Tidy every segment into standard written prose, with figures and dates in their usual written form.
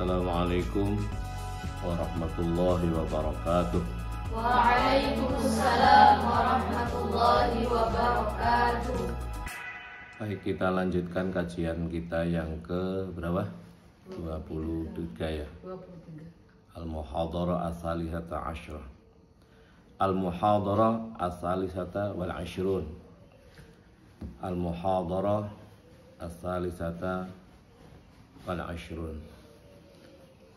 Assalamualaikum warahmatullahi wabarakatuh. Waalaikumsalam warahmatullahi wabarakatuh. Baik, kita lanjutkan kajian kita yang ke berapa? 23 ya. 23. Al-Muhadarah as-salisata asyrah. Al-Muhadarah as-salisata wal asyrun. Al-Muhadarah as-salisata wal asyrun.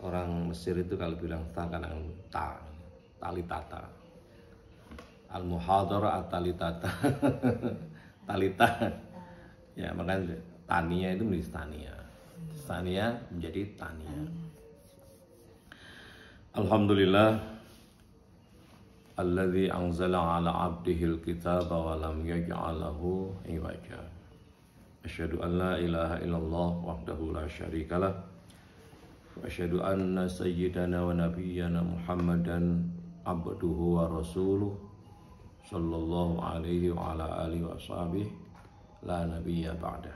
Orang Mesir itu kalau bilang ta kan talitata. Al-Muhadarah at-talitata. Talita. Ya, makanya tania itu menjadi tania. Tania menjadi tania. Alhamdulillah alladzi anzala ala 'abdihil kitaba wa lam yaj'alahu iwaja. Asyhadu an la ilaha illallah wahdahu la syarikalah wa asyhadu anna sayyidana wa nabiyyana Muhammadan abduhu wa rasuluh sallallahu alaihi wa ala alihi wa sahbihi la nabiyya ba'dah.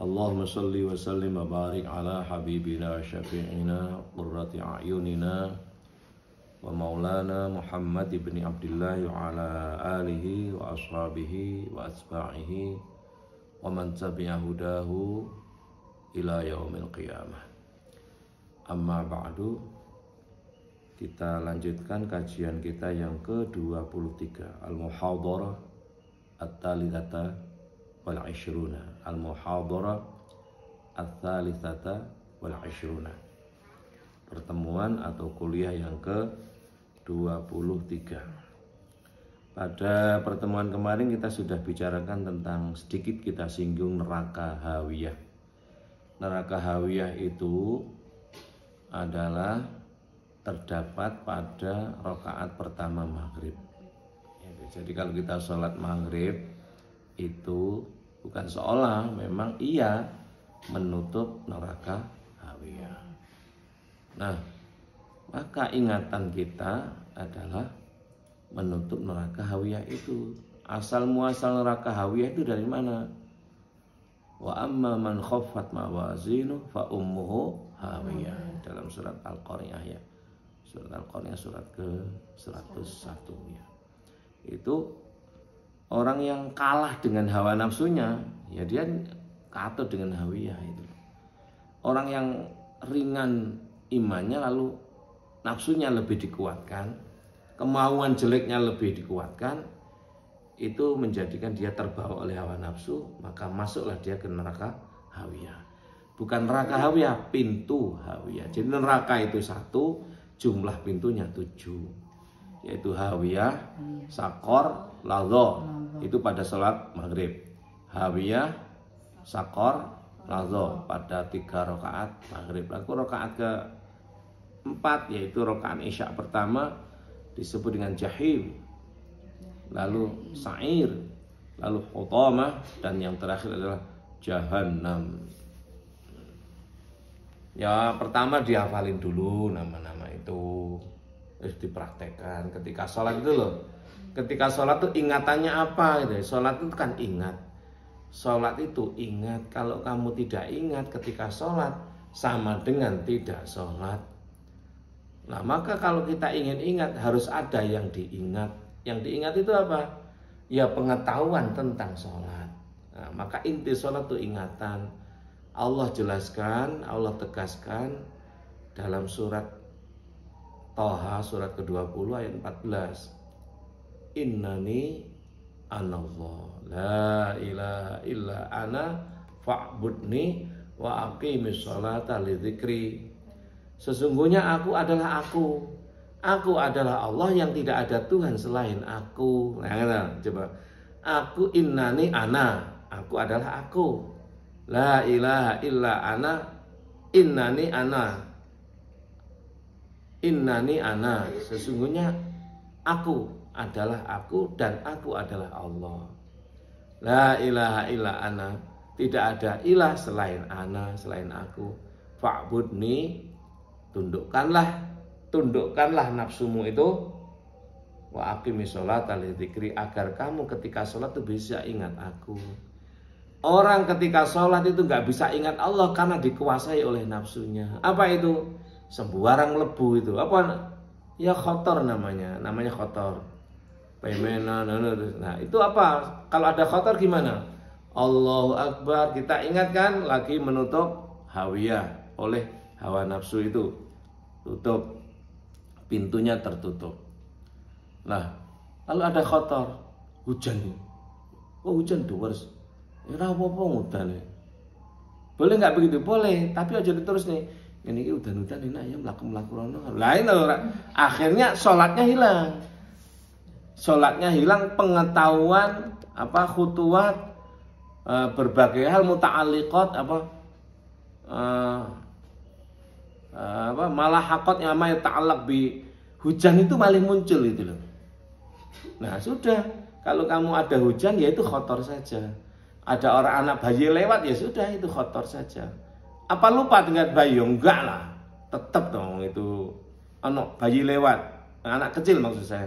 Allahumma salli wa sallim wa barik ala habibina syafi'ina qurrati a'yunina wa maulana Muhammad ibn Abdullah wa ala alihi wa ashabihi wa asba'ihi wa man tabi'a hudahu ila yaumil qiyamah. Amma ba'du, kita lanjutkan kajian kita yang ke-23, Al-Muhadarah at-thalithata wal asyruna. Al-Muhadarah at-thalithata wal asyruna. Pertemuan atau kuliah yang ke-23. Pada pertemuan kemarin kita sudah bicarakan tentang, sedikit kita singgung neraka hawiyah. Neraka hawiyah itu adalah terdapat pada rakaat pertama maghrib. Jadi kalau kita sholat maghrib itu bukan seolah, memang ia menutup neraka hawiyah. Nah, maka ingatan kita adalah menutup neraka hawiyah itu. Asal muasal neraka hawiyah itu dari mana? Wa amma man khaffat mawazinu fa ummuhu hawiyah, dalam surat Al-Qari'ah ya. Surat Al-Qari'ah surat ke-101 ya. Itu orang yang kalah dengan hawa nafsunya, ya dia katut dengan hawiyah itu. Orang yang ringan imannya lalu nafsunya lebih dikuatkan, kemauan jeleknya lebih dikuatkan, itu menjadikan dia terbawa oleh hawa nafsu, maka masuklah dia ke neraka hawiyah. Bukan neraka hawiyah, pintu hawiyah. Jadi neraka itu satu, jumlah pintunya 7, yaitu hawiyah, sakor, ladho. Itu pada sholat maghrib. Hawiyah, sakor, ladho pada 3 rakaat maghrib. Lalu rakaat ke-4 yaitu rakaat isya pertama disebut dengan jahim, lalu sa'ir, lalu hutamah, dan yang terakhir adalah jahannam. Ya, pertama dihafalin dulu nama-nama itu, terus dipraktekkan ketika sholat itu loh. Ketika sholat tuh ingatannya apa gitu. Sholat itu kan ingat. Sholat itu ingat. Kalau kamu tidak ingat ketika sholat, sama dengan tidak sholat. Nah, maka kalau kita ingin ingat, harus ada yang diingat. Yang diingat itu apa? Ya, pengetahuan tentang sholat. Nah, maka inti sholat itu ingatan. Allah jelaskan, Allah tegaskan dalam surat Thaha surat ke-20 ayat 14. Innani anallah la ilaha illa ana fa'budni wa aqimis sholata lidzikri. Sesungguhnya aku adalah aku. Aku adalah Allah yang tidak ada Tuhan selain aku. Nah, coba. Aku innani ana. Aku adalah aku. La ilaha illa ana. Innani ana. Innani ana. Sesungguhnya aku adalah aku dan aku adalah Allah. La ilaha illa ana. Tidak ada ilah selain ana, selain aku. Fa'budni. Tundukkanlah nafsumu itu, wa aqimis sholata lidzikri, agar kamu ketika sholat itu bisa ingat aku. Orang ketika sholat itu nggak bisa ingat Allah karena dikuasai oleh nafsunya. Apa itu? Sembarang lebu itu. Apa? Ya khotor namanya khotor. Nah itu apa? Kalau ada khotor gimana? Allahu Akbar, kita ingatkan lagi menutup hawiyah oleh hawa nafsu itu. Tutup. Pintunya tertutup. Nah, kalau ada khotor, hujan. Oh hujan terus. Ya apa-apa udan. Boleh nggak begitu? Boleh, tapi aja terus nih. Ini udan-udan enak ya melaku-melaku rono. Lain akhirnya sholatnya hilang. Sholatnya hilang, pengetahuan khutuwat berbagai hal muta'alliqat malah hakot yang namanya ta'allaq bi hujan itu malah muncul itu loh. Nah sudah, kalau kamu ada hujan ya itu khotor saja. Ada orang anak bayi lewat ya sudah itu khotor saja. Apa lupa dengan bayi? Enggak lah, tetap dong itu anak bayi lewat, anak kecil maksud saya.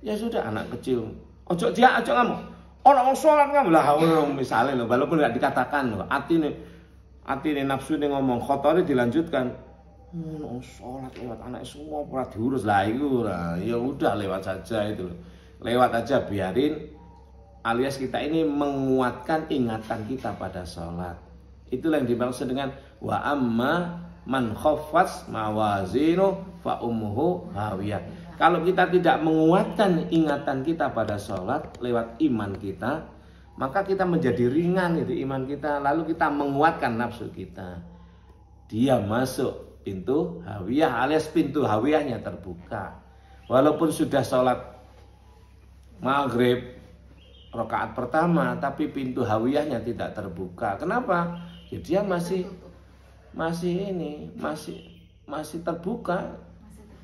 Ya sudah anak kecil. Ojo kamu. Orang sholat kamu lah, misalnya loh, walaupun nggak dikatakan loh, hati nih nafsu nih ngomong khotornya dilanjutkan. Sholat lewat anak semua pernah diurus lah itu lah. Ya udah lewat saja itu loh. Lewat aja biarin. Alias kita ini menguatkan ingatan kita pada sholat. Itulah yang dimaksud dengan wa amma man khaffat mawazinu fa ummuhu hawiyah. Kalau kita tidak menguatkan ingatan kita pada sholat lewat iman kita, maka kita menjadi ringan itu iman kita. Lalu kita menguatkan nafsu kita. Dia masuk pintu hawiyah alias pintu hawiyahnya terbuka. Walaupun sudah sholat maghrib rakaat pertama, tapi pintu hawiyahnya tidak terbuka. Kenapa? Ya dia masih terbuka,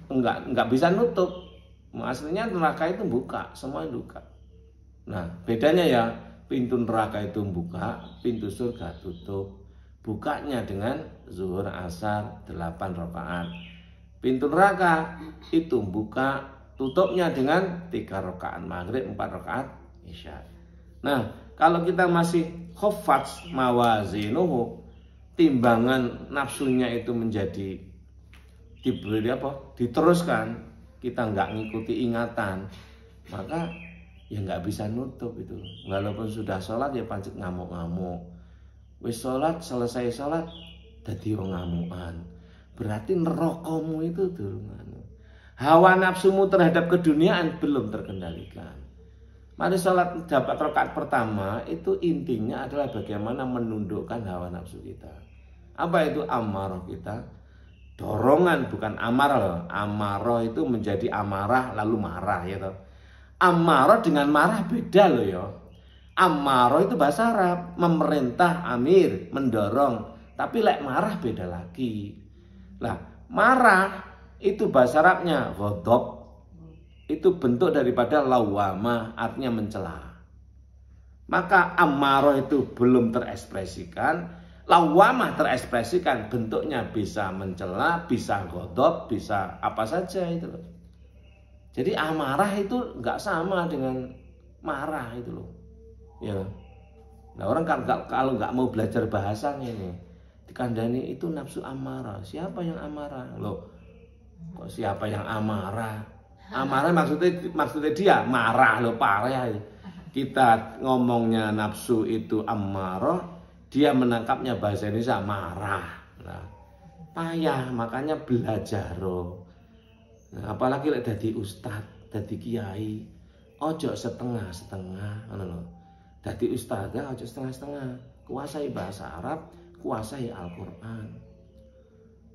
enggak bisa nutup. Aslinya neraka itu buka, semua buka. Nah bedanya ya, pintu neraka itu buka, pintu surga tutup. Bukanya dengan zuhur asar 8 rakaat. Pintu neraka itu buka, tutupnya dengan 3 rakaat maghrib, 4 rakaat isya. Nah, kalau kita masih khaffat mawazinuhu, timbangan nafsunya itu menjadi diteruskan, kita nggak ngikuti ingatan, maka ya nggak bisa nutup itu. Walaupun sudah sholat ya pancet ngamuk-ngamuk. Wis sholat, selesai sholat dadi wong ngamukan. Berarti nerokomu itu durungan. Hawa nafsumu terhadap keduniaan belum terkendalikan. Mari sholat dapat rakaat pertama itu intinya adalah bagaimana menundukkan hawa nafsu kita. Apa itu amarah kita? Dorongan bukan amarah loh. Amarah itu menjadi amarah lalu marah ya toh. Amarah dengan marah beda loh ya. Amarah itu bahasa Arab, memerintah, amir, mendorong. Tapi lek marah beda lagi. Lah marah itu bahasa Arabnya ghadab. Itu bentuk daripada lawamah, artinya mencela. Maka amarah itu belum terekspresikan, lawamah terekspresikan, bentuknya bisa mencela, bisa ghadab, bisa apa saja itu loh. Jadi amarah itu nggak sama dengan marah itu loh. Ya. Nah orang kalau nggak mau belajar bahasanya nih, dikandani itu nafsu amarah. Siapa yang amarah? Loh, kok siapa yang amarah? Amarah maksudnya dia marah loh, parah. Kita ngomongnya nafsu itu amarah, dia menangkapnya bahasa Indonesia marah. Nah, payah, makanya belajar. Nah, apalagi lek dadi ustad, dadi kiai, ojo setengah-setengah, ngono lho. Dadi ustad ojo setengah-setengah. Kuasai bahasa Arab, kuasai Al-Qur'an.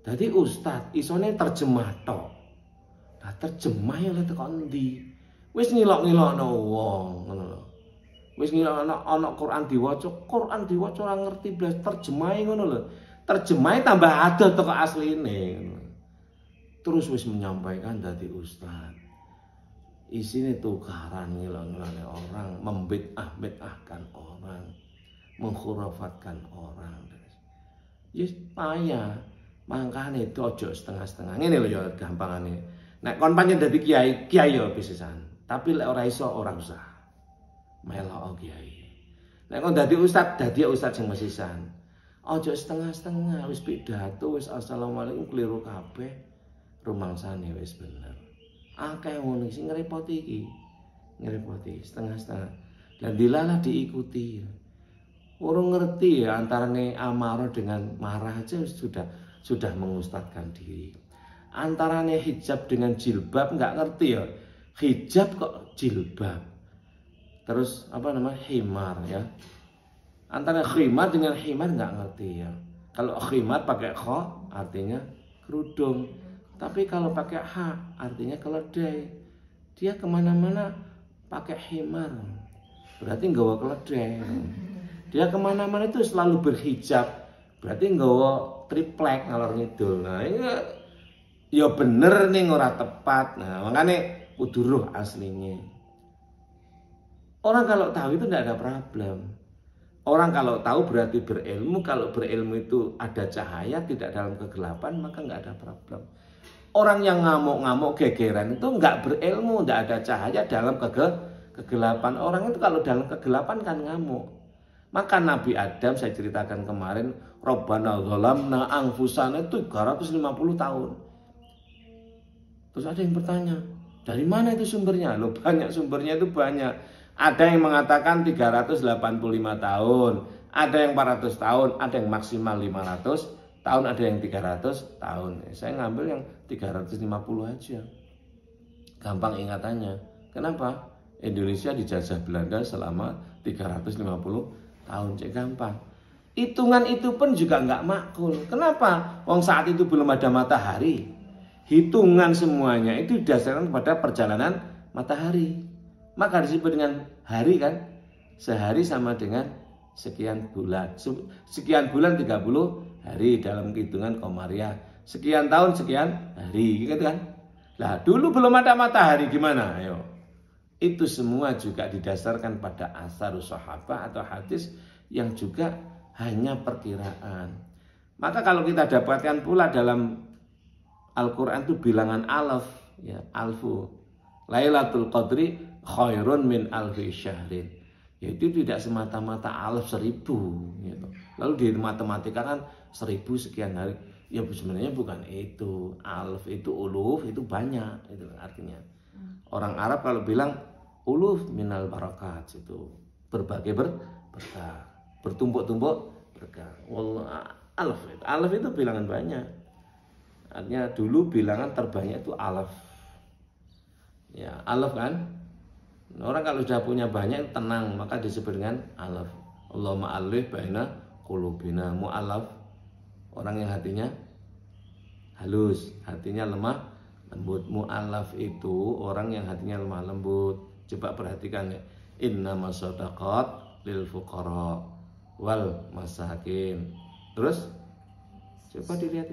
Dadi ustad isone terjemah tok. Nah, terjemah ya teko endi? Wis ngilok-ngilokno wong, ngono lho. Wis ngilokno ana Quran diwaca ora ngerti blas terjemahe ngono lho. Terjemahe tambah ada teko asline. Terus wis menyampaikan dadi ustaz. Isine tukaran ngilok-ngilokne orang, membid'ah-bid'ahkan orang, menghurafatkan orang. Yes payah. Mangkane itu ojo setengah-setengah. Ngene lho ya gampangane. Nek kon pancen dadi kiai yo pisan. Tapi lek ora iso ora usah. Melok kiai. Nek kon dadi ustaz sing mesisan. Aja setengah-setengah wis pidato wis assalamualaikum keliru kabeh. Rumangsane wis bener. Akeh ngono sing ngrepoti iki. Ngrepoti setengah-setengah. Dan dilalah diikuti. Orang ngerti ya antarane amarah dengan marah aja sudah mengustadkan diri. Antarane hijab dengan jilbab nggak ngerti ya. Hijab kok jilbab. Terus apa namanya khimar ya. Antara khimar dengan himar nggak ngerti ya. Kalau khimar pakai kho artinya kerudung. Tapi kalau pakai ha artinya keledai. Dia kemana-mana pakai himar. Berarti nggawa keledai. Dia kemana-mana itu selalu berhijab. Berarti nggawa triplek ngalor ngidul. Nah ini ya bener nih ora tepat. Nah makanya kudu aslinya. Orang kalau tahu itu tidak ada problem. Orang kalau tahu berarti berilmu. Kalau berilmu itu ada cahaya tidak dalam kegelapan maka nggak ada problem. Orang yang ngamuk-ngamuk gegeran itu nggak berilmu, nggak ada cahaya dalam kegelapan. Orang itu kalau dalam kegelapan kan ngamuk. Maka Nabi Adam saya ceritakan kemarin, Rabbana zalamna anfusana itu 350 tahun. Terus ada yang bertanya, dari mana itu sumbernya? Loh banyak sumbernya itu banyak. Ada yang mengatakan 385 tahun, ada yang 400 tahun, ada yang maksimal 500 tahun, ada yang 300 tahun. Saya ngambil yang 350 aja. Gampang ingatannya. Kenapa? Indonesia dijajah Belanda selama 350 tahun, cek gampang. Hitungan itu pun juga nggak makul. Kenapa? Wong saat itu belum ada matahari. Hitungan semuanya itu didasarkan pada perjalanan matahari. Maka disebut dengan hari kan. Sehari sama dengan sekian bulan. Sekian bulan 30 hari dalam hitungan Komariah. Sekian tahun sekian hari gitu kan. Lah dulu belum ada matahari gimana? Ayo. Itu semua juga didasarkan pada asar sahabat atau hadis yang juga hanya perkiraan. Maka kalau kita dapatkan pula dalam Al-Quran itu bilangan alaf, ya, alfu. Lailatul Qadri khairun min alfi syahrin. Yaitu tidak semata-mata alaf 1000 gitu. Lalu di matematika kan 1000 sekian hari. Ya sebenarnya bukan itu. Alaf itu uluf itu banyak itu artinya. Orang Arab kalau bilang uluf minal barakat itu berbagai berkah, bertumpuk-tumpuk berkah. Wallah alaf itu bilangan banyak. Artinya dulu bilangan terbanyak itu alaf. Ya, alaf kan. Orang kalau sudah punya banyak tenang maka disebut dengan alaf. Allahumma alif baina qulubina. Mu'alaf orang yang hatinya halus, hatinya lemah lembut. Mu'alaf itu orang yang hatinya lemah lembut. Coba perhatikan ya. Innamas shadaqat lil fuqara wal masakin. Terus coba dilihat.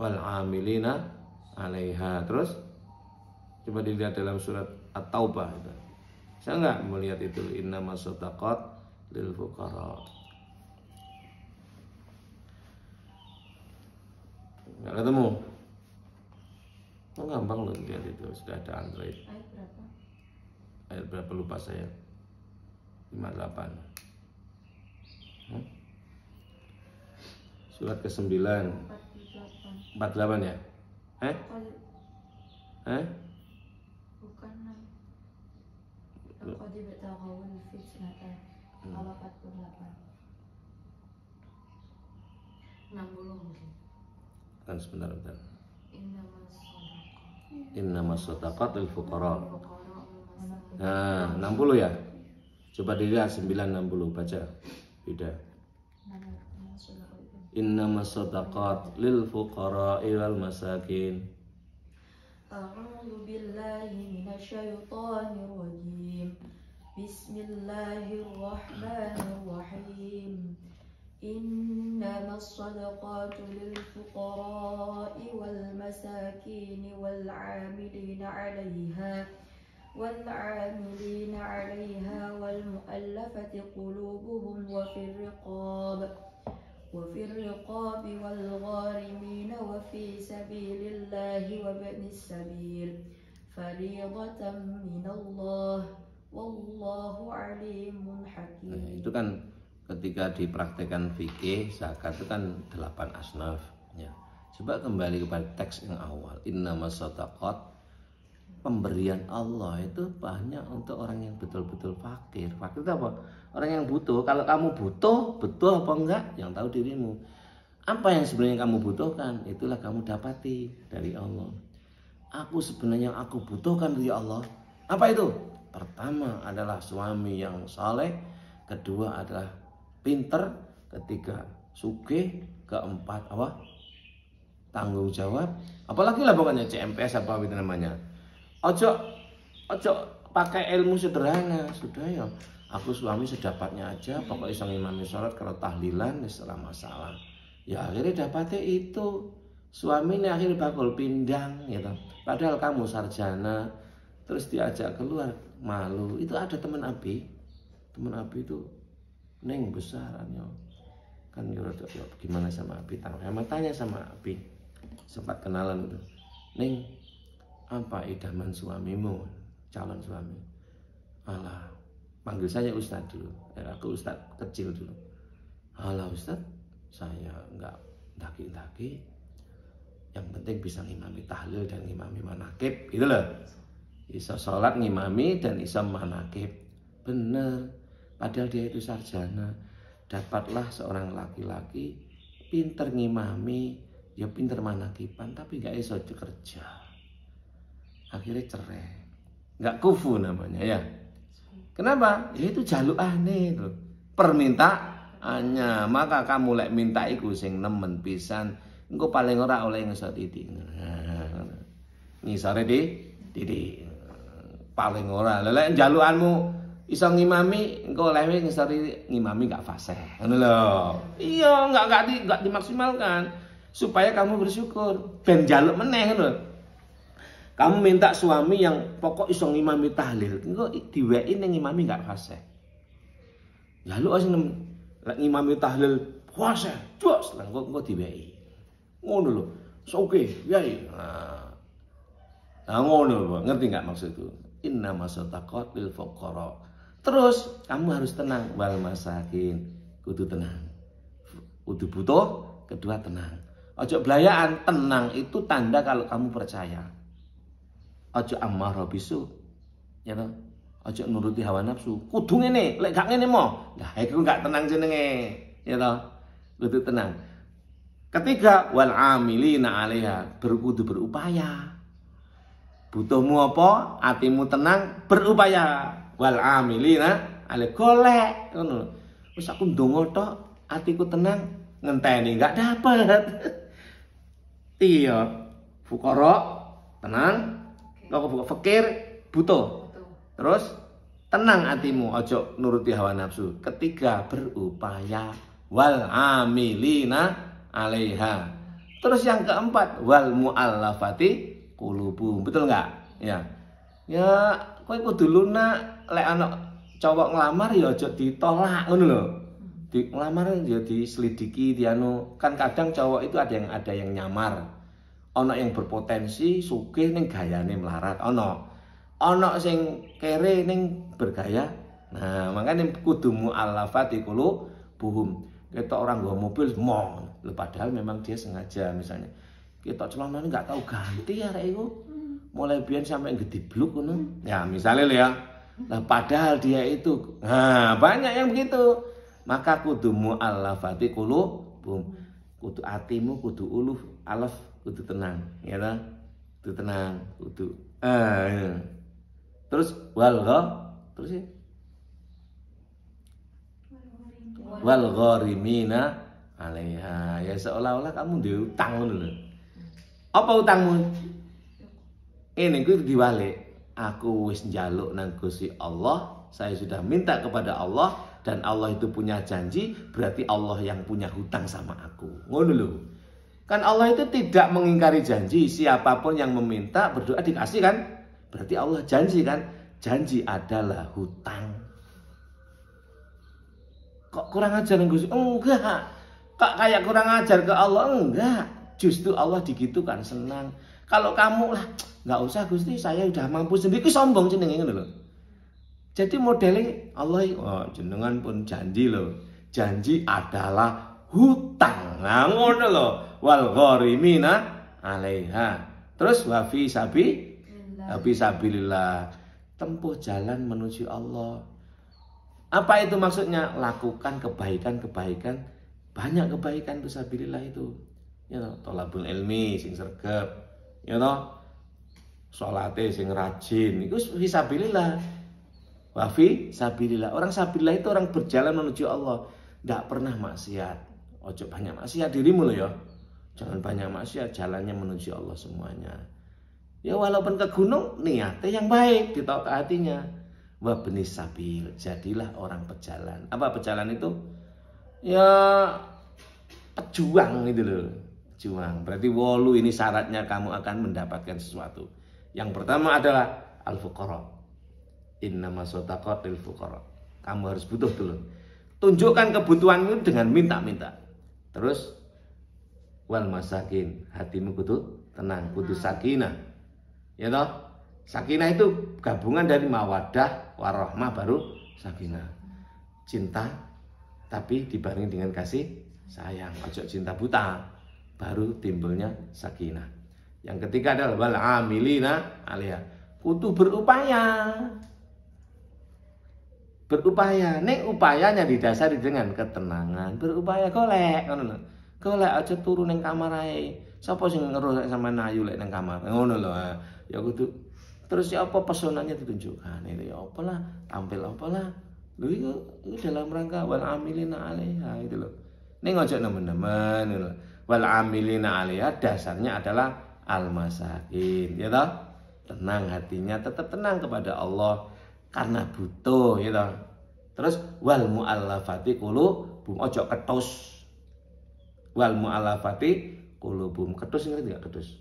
Wal amilina 'alaiha. Terus coba dilihat dalam surat At-Taubah itu. Saya enggak melihat itu innamas shadaqat lil fuqara. Enggak ketemu. Oh, gampang loh lihat itu sudah ada Android. Ayat berapa lupa saya. 58. Surat ke-9. 48 ya? Bukan. Qad ibtaghawul fitnata. Kalau 48. 60 mungkin. Kan sebentar. Innamas shadaqat lil fuqara. Nah, 60 ya? Coba dilihat 960 baca. Beda. Innamas shadaqat lil fuqara wal masakin. A'udzu billahi minasyaitonir rajim. Bismillahirrahmanirrahim. Innamas shadaqatu lil fuqara'i wal masakin wal 'amilina 'alaiha wal mu'allafati qulubuhum wa fir riqab wal gharimin wa fi sabilillahi wa ibnis sabil fariidatan minallah wallahu wallahu alimun hakim. Itu kan ketika dipraktekkan fikih zakat itu kan 8 asnaf ya. Coba kembali kepada teks yang awal, innamas shadaqat, pemberian Allah itu banyak untuk orang yang betul-betul fakir. Fakir itu apa? Orang yang butuh. Kalau kamu butuh, betul apa enggak? Yang tahu dirimu. Apa yang sebenarnya kamu butuhkan, itulah kamu dapati dari Allah. Aku sebenarnya yang aku butuhkan dari Allah. Apa itu? Pertama adalah suami yang saleh, kedua adalah pinter, ketiga sugih, keempat apa? Tanggung jawab. Apalagi lah pokoknya CMPS apa itu namanya. Ojo pakai ilmu sederhana, sudah ya. Aku suami sedapatnya aja, pokoknya iseng imami sholat kalau tahlilan istilah masalah. Ya akhirnya dapatnya itu suami ini akhirnya bakul pindang gitu. Padahal kamu sarjana, terus diajak keluar malu. Itu ada teman Abi itu neng besarannya kan gimana sama Abi, emang tanya sama Abi, sempat kenalan itu, neng apa idaman suamimu, calon suami? Alah, panggil saya Ustadz dulu, aku Ustadz kecil dulu. Alah Ustadz, saya enggak daki-daki, yang penting bisa ngimami tahlil dan ngimami manakib, gitu loh. Bisa sholat ngimami dan bisa manakib. Bener, padahal dia itu sarjana. Dapatlah seorang laki-laki pinter ngimami, ya pinter manakiban, tapi gak iso kerja. Akhirnya cerai, nggak kufu namanya ya. Kenapa? Ya itu jaluk aneh itu permintaannya. Maka kamu lek minta iku sing nemen pisan, engko paling ora oleh ngesot titik. Ngisore di paling ora. Lek jalukanmu iso ngimami, engko oleh ngesot ngimami gak fasih. Ngono lho. Iya, enggak dimaksimalkan supaya kamu bersyukur ben jaluk meneh ngono. Kamu minta suami yang pokok iso ngimami tahlil, engko diweki ning ngimami gak fasih. Lalu asing ngimami tahlil fasih, jos lah engko diweki. Ngono lho. Oke, yai. Nah, ngono lho, ngerti enggak maksudku? Innamas shadaqat lil fuqara. Terus kamu harus tenang, wal masakin, kudu tenang. Kudu butuh, kedua tenang. Ojo belayaan, tenang itu tanda kalau kamu percaya. Ojo amarah bisu, ya toh. Ojo nuruti hawa nafsu. Kudu ngene, lek gak ngene mo. Lah iku gak tenang jenenge, ya toh. Kudu tenang. Ketiga, wal amilina 'alaiha, berkudu berupaya. Butuhmu apa? Hatimu tenang, berupaya. Wal amilina 'alaiha, golek ngono. Wis aku ndonga tok, atiku tenang, ngenteni gak dapat. Iya, fuqara tenang. Kau fakir butuh, terus tenang hatimu, ojo nuruti hawa nafsu. Ketiga, berupaya, wal amilina 'alaiha. Terus yang keempat, wal mu'allafati qulubuhum. Betul nggak? Ya, kowe kudu lunak lek anak cowok ngelamar ya ojo ditolak ngono lho. Di ngelamar ya diselidiki, dianu. Kan kadang cowok itu ada yang nyamar. Ono yang berpotensi sugih ning gayane melarat, ono sing kere ning bergaya. Nah, makanya kudu mu'allafati qulubuhum. Ketok orang nggawa mobil mong, padahal memang dia sengaja misalnya. Ketok celanane enggak tahu ganti arek iku. Mulai biyen sampai gedibluk ngono. Ya, misalnya lho ya. Nah, padahal dia itu. Nah, banyak yang begitu. Maka kudu mu'allafati qulubuhum. Kudu atimu kudu uluf alaf, kudu tenang, ya kan? Kudu tenang, kudu. Ya. Terus terus ya. Wal gharimina 'alaiha. Ya seolah-olah kamu diutang ngono lho. Apa utangmu? Ini kuwi diwalik. Aku wis njaluk nang Gusti Allah, saya sudah minta kepada Allah dan Allah itu punya janji, berarti Allah yang punya hutang sama aku. Ngono lho. Kan Allah itu tidak mengingkari janji. Siapapun yang meminta berdoa dikasih kan? Berarti Allah janji kan? Janji adalah hutang. Kok kurang ajar Gusti? Enggak. Kok kayak kurang ajar ke Allah? Enggak. Justru Allah digitukan senang. Kalau kamu lah nggak usah Gusti, saya udah mampu sendiri, sombong jenenge ngono lho. Jadi modelnya Allah, oh, jenengan pun janji loh. Janji adalah hutang. Nah, ngono loh. Wal gharimina 'alaiha. Terus wa fi sabilillah. Tempuh jalan menuju Allah. Apa itu maksudnya? Lakukan kebaikan-kebaikan. Banyak kebaikan itu sabilillah itu. Ya toh, thalabul ilmi sing sregep. Ya toh, salate sing rajin. Iku fisabilillah. Wa fi sabilillah. Orang sabilillah itu orang berjalan menuju Allah. Enggak pernah maksiat. Ojo banyak maksiat dirimu loh ya. Jangan banyak maksiat, jalannya menuju Allah semuanya. Ya walaupun ke gunung, niatnya yang baik, ditaati-taatinya. Wa benis sabil, jadilah orang pejalan. Apa pejalan itu? Ya pejuang gitu loh. Pejuang. Berarti wolu ini syaratnya kamu akan mendapatkan sesuatu. Yang pertama adalah al-fuqara. Innama shadaqat lil fuqara. Kamu harus butuh dulu. Tunjukkan kebutuhanmu dengan minta-minta. Terus wal masakin, hatimu kudu tenang, kudu sakinah. Ya toh? Sakinah itu gabungan dari mawaddah, warahmah baru sakinah. Cinta tapi dibarengi dengan kasih sayang. Ojo cinta buta, baru timbulnya sakinah. Yang ketiga adalah wal amilina 'alaiha. Kudu berupaya. Berupaya, nek upayanya didasari dengan ketenangan. Berupaya golek ngono lho. Golek aja turu ning kamar ae. Sapa sing ngerusak sampean ayu lek ning kamar. Ngono lho. Ya kudu. Terus ya apa pesonanya ditunjukkan. Itu ya apalah, tampil apalah. Lho itu dalam rangka wal amilina 'alaiha itu lho. Ning aja nemen-nemen lho. Wal amilina 'alaiha dasarnya adalah al masakin, ya toh? Tenang hatinya, tetap tenang kepada Allah. Karena butuh ya toh. Terus wal muallafati qulubum, ojo ketus. Wal muallafati qulubum, ketus ngerti enggak ketus?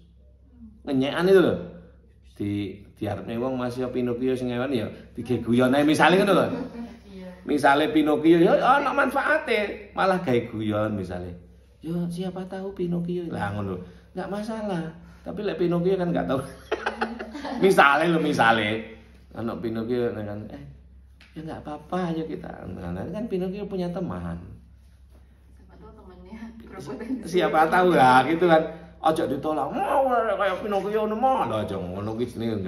Ngenyekan itu loh. Di arepne wong masih Pinocchio sing ewan ya digeguyon ae misale ngono lho. Misale Pinocchio ya ana manfaate, malah gawe guyon misale. Ya siapa tahu Pinocchio lah ngono. Enggak masalah. Tapi lek Pinocchio kan enggak tahu. Misale anak Pinocchio kan ya nggak apa-apa aja kita. Nah, kan Pinocchio punya teman. Siapa tahu temannya berpotensi. Siapa tahu ya gitu kan. Ojo ditolak. Mau kayak Pinocchio mau lho aja ngono ki jenenge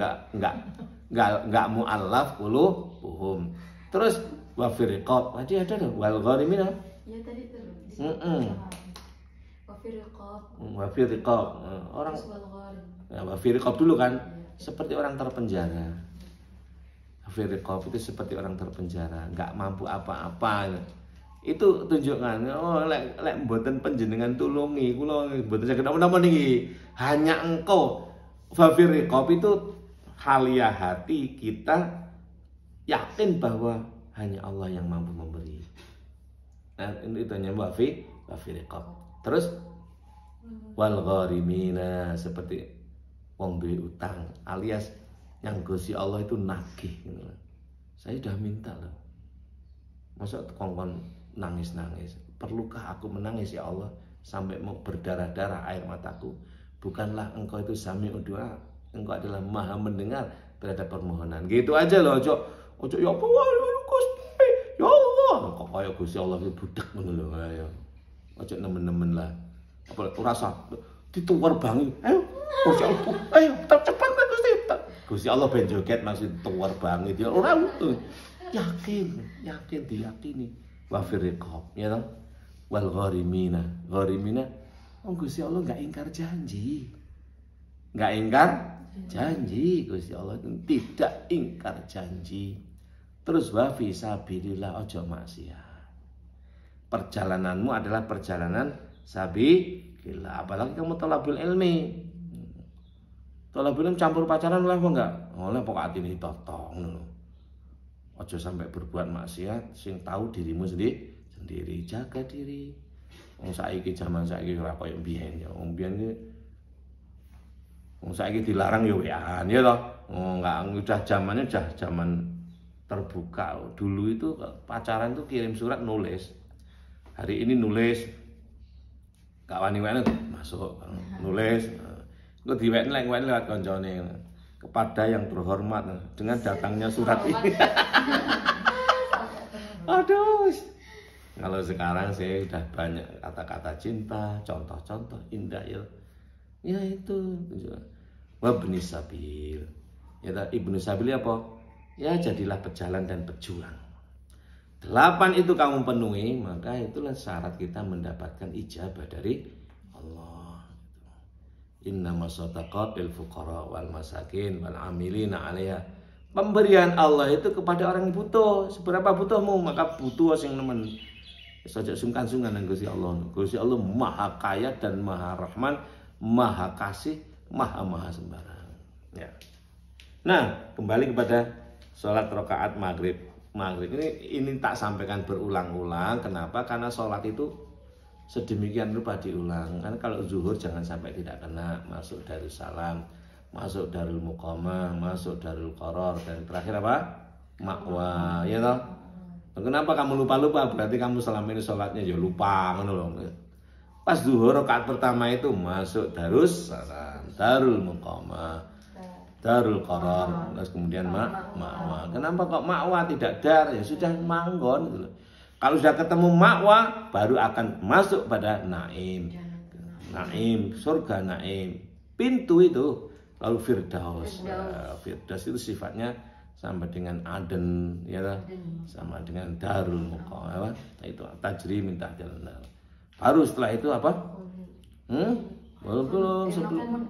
enggak muallaf qulubuhum. Terus wa firqat. Tadi ada loh wal gharimina. Ya tadi tuh. Wa firqat. Orang ya wa firqat dulu kan seperti orang terpenjara. Firqat itu seperti orang terpenjara, enggak mampu apa-apa. Itu tunjukkan, oh lek mboten panjenengan tulungi, kula mboten saged napa-napa niki. Hanya engkau. Firqat itu halia hati kita yakin bahwa hanya Allah yang mampu memberi. Nah, itu hanya wa firqat. Terus wal gharimina seperti wong duwe utang alias yang Gusti Allah itu nagih gitu. Saya sudah minta loh. Masa kongkon nangis-nangis. Perlukah aku menangis ya Allah sampai mau berdarah-darah air mataku? Bukanlah engkau itu sami'ud du'a. Engkau adalah maha mendengar terhadap permohonan. Gitu aja loh, ojo ya apa Gusti. Ya Allah, kok kayak Gusti Allah itu budak ngono lho ya. Ojo nemen-nemen lah. Apa rasa dituwar bangi. Ayo Gusti Allah, ayo cepat Gusti. Gusti Allah ben joget maksud tuwar banget ya ora utuh. Yakin diyakini. Wa firqab ya toh. Wal gharimina. Gharimina Gusti Allah enggak ingkar janji. Enggak ingkar janji. Gusti Allah itu tidak ingkar janji. Terus wa fi sabilillah ojo maksiat. Perjalananmu adalah perjalanan sabilillah. Apalagi kamu thalabul ilmi. Kalau belum campur pacaran oleh apa enggak? Oleh pokok atine ditotong ngono. Aja sampai berbuat maksiat sing tahu dirimu sendiri. Jaga diri. Wong saiki zaman saiki ora koyo mbiyen ya. Wong mbiyen iki wong saiki dilarang ya wean ya toh. Oh enggak udah zamannya udah zaman terbuka. Dulu itu pacaran tuh kirim surat nulis. Hari ini nulis gak wani-wani masuk nulis. Gue diwekne lewat koncone. kepada yang terhormat dengan datangnya surat ini. Aduh. Kalau sekarang saya sudah banyak kata-kata cinta, contoh-contoh indah ya. Ya itu. Wabni sabil. Ya ibnu sabil apa? Ya jadilah pejalan dan pejuang. 8 itu kamu penuhi, maka itulah syarat kita mendapatkan ijabah dari Allah. Innamas shadaqat lil fuqara wal masakin wal amilina 'alaiha. Pemberian Allah itu kepada orang yang butuh. Seberapa butuhmu, maka butuh sing nemen. Saja sungkan-sungkan nang Gusti Allah. Gusti Allah Maha Kaya dan Maha Rahman, Maha Kasih, Maha sembarang. Ya. Nah, kembali kepada sholat rakaat maghrib. Maghrib ini tak sampaikan berulang-ulang. Kenapa? Karena sholat itu sedemikian rupa diulang. Kan kalau zuhur jangan sampai tidak kena, masuk Darussalam, masuk Darul Muqamah, masuk Darul Qaror, dan terakhir apa? Ma'wa, ya toh? Kenapa kamu lupa-lupa? Berarti kamu selama ini sholatnya ya lupa, ngono loh. Pas zuhur rakaat pertama itu masuk Darussalam, Darul Muqamah, Darul Qaror, terus kemudian Ma'wa. Kenapa kok Ma'wa tidak dar? Ya sudah manggon gitu. Kalau sudah ketemu Ma'wa baru akan masuk pada Naim. Naim, surga Naim. Pintu itu lalu Firdaus. Firdaus itu sifatnya sama dengan Aden, ya, sama dengan Darul Muqamah. Itu tajri min tahtil nar. Baru setelah itu apa? Belum sebelum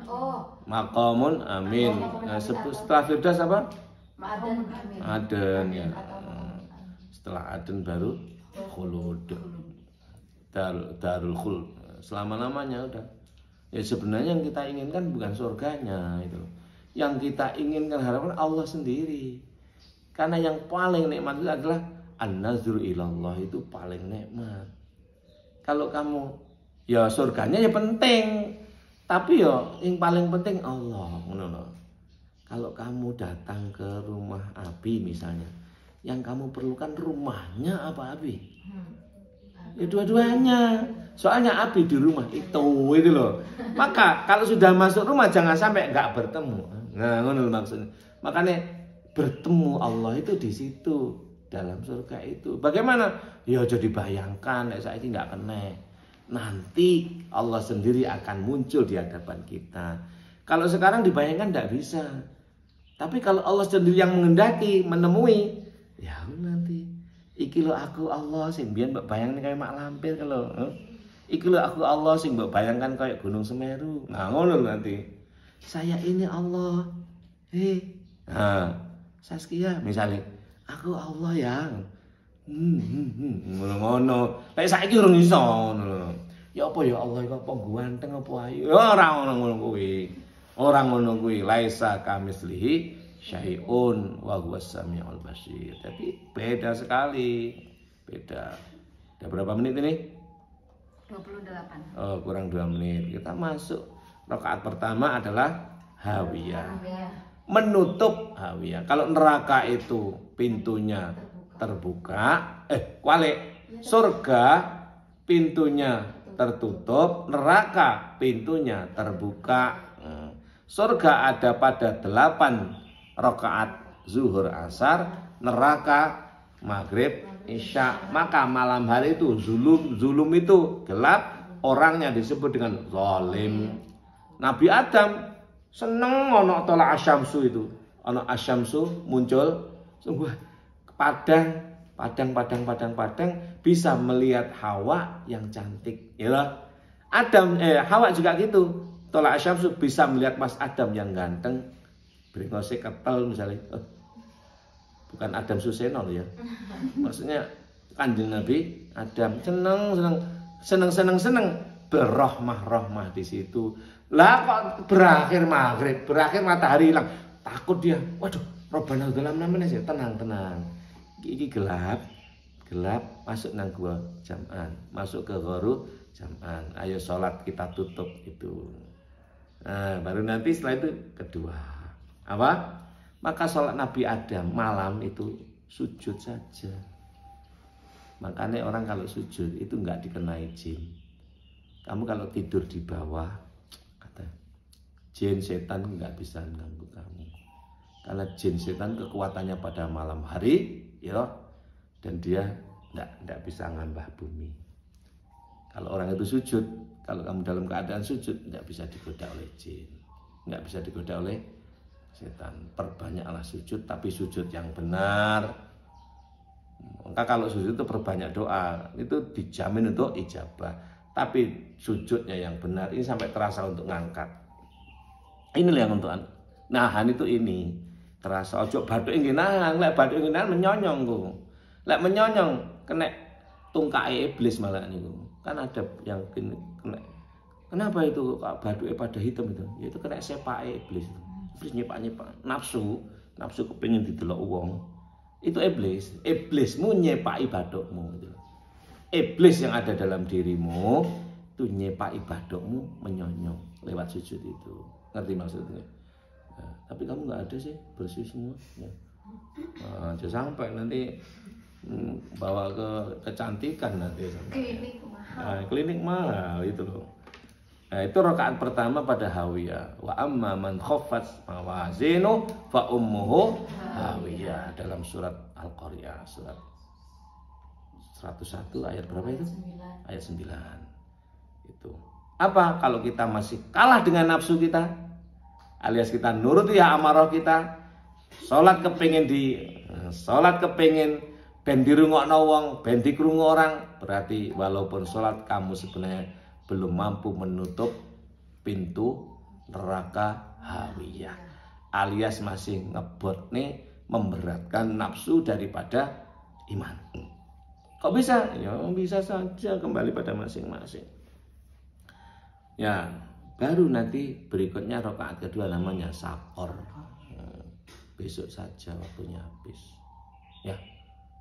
Maqamun amin. Nah, setelah Firdaus apa? Aden, ya. Setelah Aden baru Khulud. Darul Khuld. Selama-lamanya udah. Ya sebenarnya yang kita inginkan bukan surganya itu. Yang kita inginkan harapan Allah sendiri. Karena yang paling nikmat itu adalah an-nazru ilallah, itu paling nikmat. Kalau kamu ya surganya ya penting, tapi ya yang paling penting Allah. Kalau kamu datang ke rumah Abi misalnya, yang kamu perlukan rumahnya apa Abi? Ya dua-duanya. Soalnya Abi di rumah itu loh. Maka kalau sudah masuk rumah jangan sampai nggak bertemu. Nah, ngono maksudnya. Makanya bertemu Allah itu di situ, dalam surga itu. Bagaimana? Ya jadi bayangkan, saya ini nggak kena. Nanti Allah sendiri akan muncul di hadapan kita. Kalau sekarang dibayangkan tidak bisa. Tapi kalau Allah sendiri yang mengendaki, menemui, ya nanti. Iki lo aku Allah sing biyen mbok bayangne kayak mak lampir kalau. Iki lo aku Allah sing mbok bayangkan kayak Gunung Semeru. Nah, ngono nanti. Saya ini Allah. Nah, Saskia misalnya, aku Allah yang ngono. Lek saiki urung iso ngono. Ya apa ya Allah kok ganteng apa ayu. Ora ngono kuwi. Ora ngono kuwi. Laisa kamislihi syai'un wa huwas samiul basir. Tapi beda sekali. Beda. Udah berapa menit ini? 28. Oh, kurang 2 menit. Kita masuk. Rakaat pertama adalah hawiyah. Menutup hawiyah. Kalau neraka itu pintunya terbuka, surga pintunya tertutup, neraka pintunya terbuka. Surga ada pada 8 rakaat zuhur asar, neraka maghrib isya. Maka malam hari itu zulum itu gelap, orangnya disebut dengan zalim. Nabi Adam seneng ono tolak asyamsu itu. Ono asyamsu muncul sungguh padang bisa melihat Hawa yang cantik. Ya Adam Hawa juga gitu. Tolak asyamsu bisa melihat Mas Adam yang ganteng. Bringose ketel misalnya. Bukan Adam Suseno ya. Maksudnya Kanjeng Nabi Adam seneng berrohmah di situ. Lah kok berakhir maghrib, berakhir matahari hilang, takut dia. Waduh, Robbana dalam namanya sih, tenang. Iki gelap, masuk nang gua jam'an, masuk ke gharu jam'an. Ayo sholat kita tutup itu. Nah, baru nanti setelah itu kedua. Apa? Maka sholat Nabi Adam malam itu sujud saja. Makanya orang kalau sujud itu nggak dikenai jin. Kamu kalau tidur di bawah, kata jin setan nggak bisa mengganggu kamu. Karena jin setan kekuatannya pada malam hari, ya, dan dia tidak bisa ngambah bumi. Kalau orang itu sujud, kalau kamu dalam keadaan sujud, tidak bisa digoda oleh jin, tidak bisa digoda oleh setan. Perbanyaklah sujud, tapi sujud yang benar. Maka kalau sujud itu perbanyak doa, itu dijamin untuk ijabah. Tapi sujudnya yang benar, ini sampai terasa untuk ngangkat. Inilah yang untuk nahan itu ini. Terasa ojo bathuk nggih nahan, lek bathuk nggih nahan menyonyong ku. Lek menyonyong kena tungkae iblis malah niku. Kan ada yang kena. Kenapa itu bathuke pada hitam itu? Ya itu kena sepake iblis. Iblis nyepak-nyepak nafsu kepengin didelok wong. Itu iblis. Iblismu nyepaki bathukmu gitu. Iblis yang ada dalam dirimu itu nyepaki bathukmu menyonyong lewat sujud itu. Ngerti maksudnya? Nah, tapi kamu nggak ada sih, bersih semua ya. Nah, jangan sampai nanti bawa ke kecantikan nanti klinik mahal. Nah, klinik mahal itu loh. Nah, itu rakaat pertama pada hawiyah. Wa amma man khaffat mawazinu fa ummuhu hawiyah, dalam surat Al-Qaryah, surat 101 ayat berapa itu? Ayat 9. Itu. Apa kalau kita masih kalah dengan nafsu kita? Alias kita nurut ya amarah kita, sholat kepengin ben dirungokno wong, ben dikrungu orang, berarti walaupun sholat kamu sebenarnya belum mampu menutup pintu neraka hawiyah, alias masih ngebot nih, memberatkan nafsu daripada iman. Kok bisa? Ya bisa saja, kembali pada masing-masing. Ya, baru nanti berikutnya rakaat kedua namanya sakor. Besok saja waktunya habis. Ya,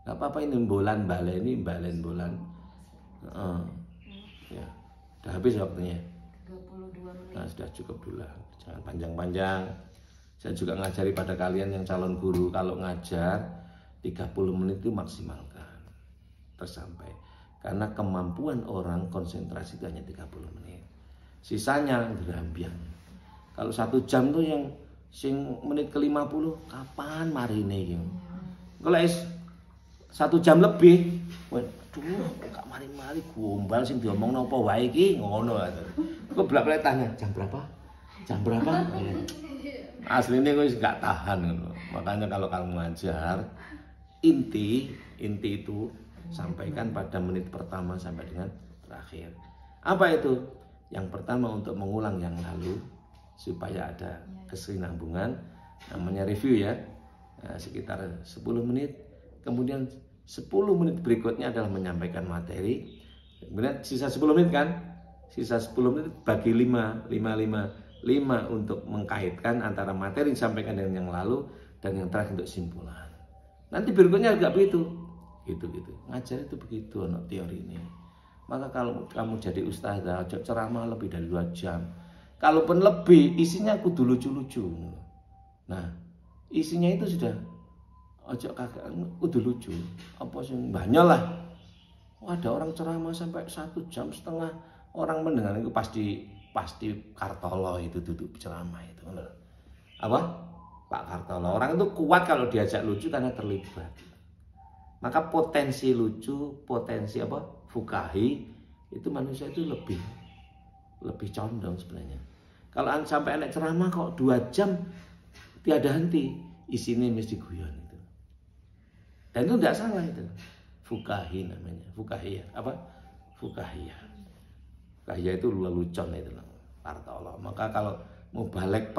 nggak apa-apa, ini bulan bolan. Ya, udah habis waktunya. 22 menit. Nah, sudah cukup dulu lah. Jangan panjang-panjang. Saya juga ngajari pada kalian yang calon guru, kalau ngajar 30 menit itu maksimalkan tersampai. Karena kemampuan orang konsentrasi itu hanya 30 menit. Sisanya gerambian. Kalau 1 jam tuh yang sing menit ke-50 kapan marine iki. Kalau 1 jam lebih, waduh gak mari-mari gombal sing diomongno apa wae iki ngono. Kok blak-blak tanya jam berapa? Jam berapa? Aslinya gue gak tahan gitu. Makanya kalau kamu ngajar, inti itu sampaikan pada menit pertama sampai dengan terakhir. Apa itu? Yang pertama untuk mengulang yang lalu supaya ada kesinambungan, namanya review ya. Nah, sekitar 10 menit. Kemudian 10 menit berikutnya adalah menyampaikan materi. Kemudian sisa 10 menit kan? Sisa 10 menit bagi 5 untuk mengkaitkan antara materi yang disampaikan dengan yang lalu dan yang terakhir untuk simpulan. Nanti berikutnya juga begitu. Gitu. Ngajar itu begitu anak teori ini. Maka kalau kamu jadi ustazah, ceramah lebih dari 2 jam. Kalaupun lebih, isinya kudu lucu-lucu. Nah, isinya itu sudah ojo kakak kudu lucu. Apa sih banyak lah. Ada orang ceramah sampai 1,5 jam, orang mendengar itu pasti Kartolo itu duduk ceramah itu. Apa? Pak Kartolo. Orang itu kuat kalau diajak lucu karena terlibat. Maka potensi lucu, potensi fukahi itu manusia itu lebih condong sebenarnya. Kalau sampai anak ceramah kok 2 jam tiada henti, isinya mesti guyon itu. Dan itu tidak salah itu. Fukahi namanya, fukahiyah. Apa? Fukahiyah. Fukahiyah itu lelucon itu loh, Kartolo. Maka kalau mubalek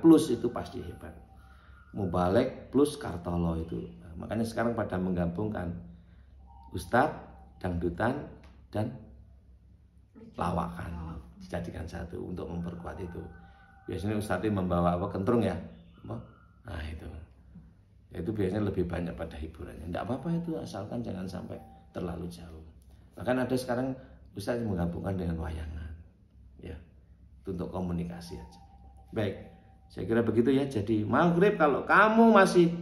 plus itu pasti hebat. Mubalek plus Kartolo itu. Makanya sekarang pada menggabungkan ustadz, dangdutan, dan lawakan dijadikan satu untuk memperkuat itu. Biasanya ustadznya membawa kentrung ya, nah itu biasanya lebih banyak pada hiburannya. Tidak apa-apa itu, asalkan jangan sampai terlalu jauh. Bahkan ada sekarang ustadz yang menggabungkan dengan wayangan, ya, itu untuk komunikasi aja. Baik, saya kira begitu ya. Jadi maghrib kalau kamu masih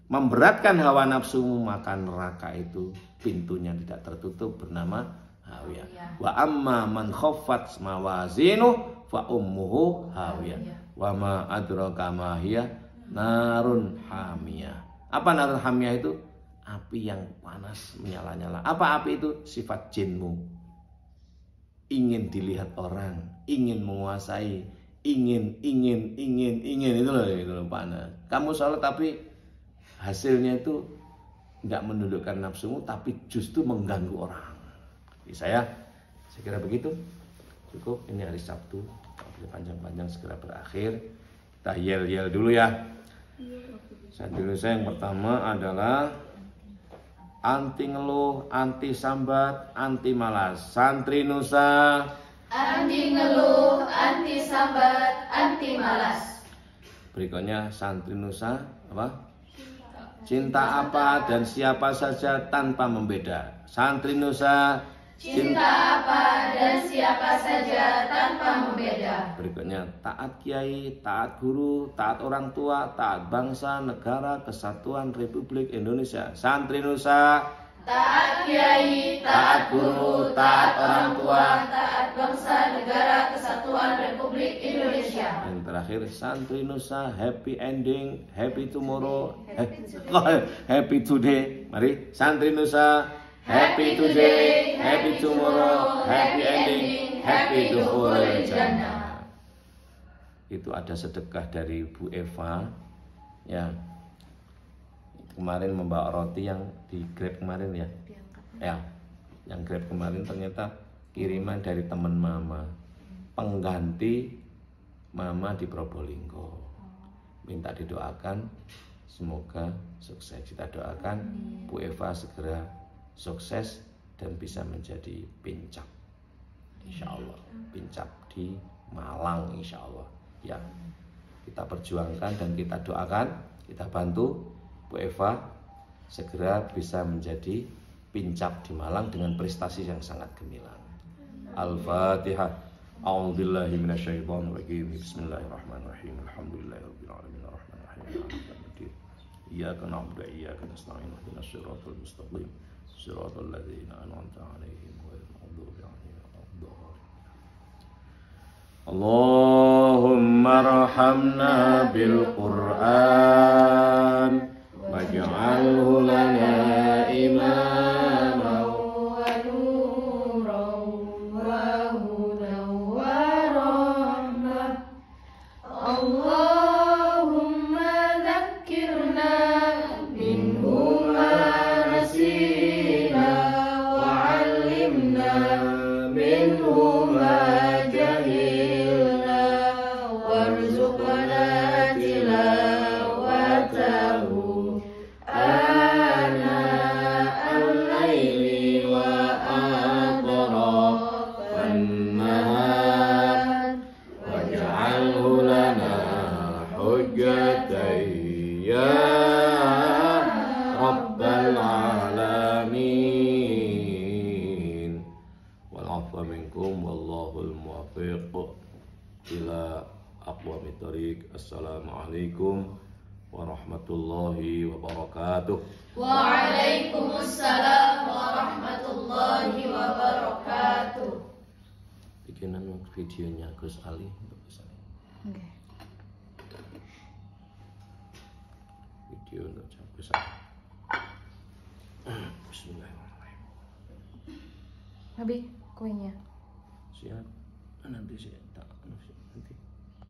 memberatkan hawa nafsumu, maka neraka itu pintunya tidak tertutup bernama hawiyah. Wa amma man khaffat mawazinu fa ummuhu hawiyah. Wa ma adraka ma hiya Narun hamiyah. Apa narun hamiyah itu? Api yang panas menyala-nyala. Apa api itu? Sifat jinmu. Ingin dilihat orang, ingin menguasai, ingin itu loh panas. Kamu sholat tapi hasilnya itu nggak menundukkan nafsumu, tapi justru mengganggu orang. Jadi saya kira begitu. Cukup, ini hari Sabtu, panjang-panjang segera berakhir. Kita yel-yel dulu ya. Santri Nusa yang pertama adalah anti ngeluh, anti sambat, anti malas. Santri Nusa Anti ngeluh, anti sambat, anti malas. Berikutnya santri Nusa apa? Cinta apa dan siapa saja tanpa membeda. Santri Nusa Cinta apa dan siapa saja tanpa membeda. Berikutnya taat kiai, taat guru, taat orang tua, taat bangsa, negara, kesatuan Republik Indonesia. Santri Nusa Taat kiai, taat guru, taat orang tua, taat bangsa, negara, kesatuan Republik Indonesia. Yang terakhir santri Nusa happy ending, happy tomorrow, happy today. Mari santri Nusa happy today, happy tomorrow, happy ending, happy dukhulul jannah. Itu ada sedekah dari Bu Eva ya. Kemarin membawa roti yang di Grab kemarin ya. Ya, yang Grab kemarin ternyata kiriman dari teman mama. Pengganti mama di Probolinggo. Minta didoakan semoga sukses. Kita doakan Bu Eva segera sukses dan bisa menjadi pincap. Insya Allah, pincap di Malang insya Allah. Ya, kita perjuangkan dan kita doakan, kita bantu Bu Eva segera bisa menjadi pincap di Malang dengan prestasi yang sangat gemilang. Al-Fatihah. A'udzubillahi minasyaitonir rajim. Bismillahirrahmanirrahim. Alhamdulillahirabbil alamin arrahmanirrahim maliki yaumiddin. Iyyaka na'budu wa iyyaka nasta'in. Ihdinas siratal mustaqim. Siratal ladzina an'amta 'alaihim ghairil maghdubi 'alaihim waladdallin. Allahumma arhamna bil Qur'an waj'alhu lana imaman wa nuran wa hudan wa rahmah. Allahumma dzakkirna minhu ma nasina wa 'allimna minhu ma jahilna warzuqna tilawatahu Assalamualaikum warahmatullahi wabarakatuh. Waalaikumsalam warahmatullahi wabarakatuh. Bikinan videonya Gus Ali untuk Gus Ali. Okay. Video untuk Gus Ali. Bismillahirrahmanirrahim. Habis kuenya. Siap. Nanti sih.